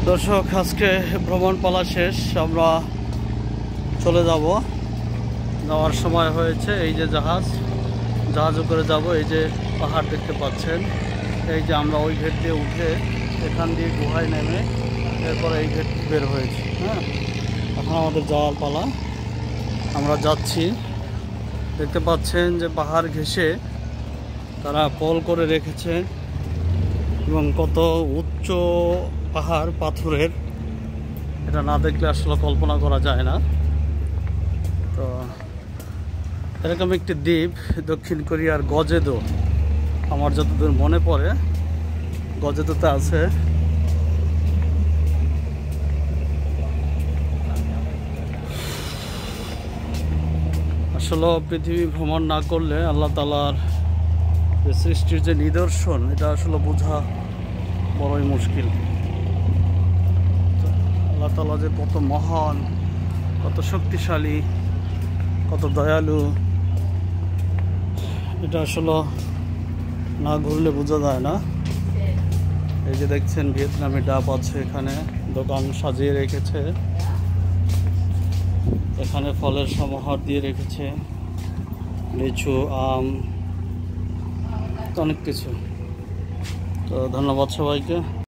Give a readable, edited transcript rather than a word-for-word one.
দর্শক, আজকে ভ্রমণ পালা শেষ। আমরা চলে যাব। যাওয়ার সময় হয়েছে। এই যে জাহাজে করে যাব। এই যে পাহাড় দেখতে পাচ্ছেন। এই যে আমরা ওই গেট দিয়ে উঠে এখান দিয়ে গুহায় নেমে এরপরে এই গেট বের হয়েছি। হ্যাঁ, এখন আমাদের যাওয়ার পালা। আমরা যাচ্ছি। দেখতে পাচ্ছেন যে পাহাড় ঘেঁষে তারা পোল করে রেখেছে এবং কত উচ্চ পাহাড় পাথরের, এটা না দেখলে আসলে কল্পনা করা যায় না। তো এরকম একটি দ্বীপ দক্ষিণ কোরিয়ার গজেদো, আমার যতদূর মনে পড়ে গজেদোতে আছে। আসলে পৃথিবী ভ্রমণ না করলে আল্লাহ তাআলার যে সৃষ্টির যে নিদর্শন, এটা আসলে বোঝা বড়ই মুশকিল। আল্লাহ তাআলা যে কত মহান, কত শক্তিশালী, কত দয়ালু, এটা আসলে না ঘুরলে বোঝা যায় না। এই যে দেখছেন ভিয়েতনামি ডাব আছে, এখানে দোকান সাজিয়ে রেখেছে, এখানে ফলের সমাহার দিয়ে রেখেছে, লিচু, আম, অনেক কিছু। তো ধন্যবাদ সবাইকে।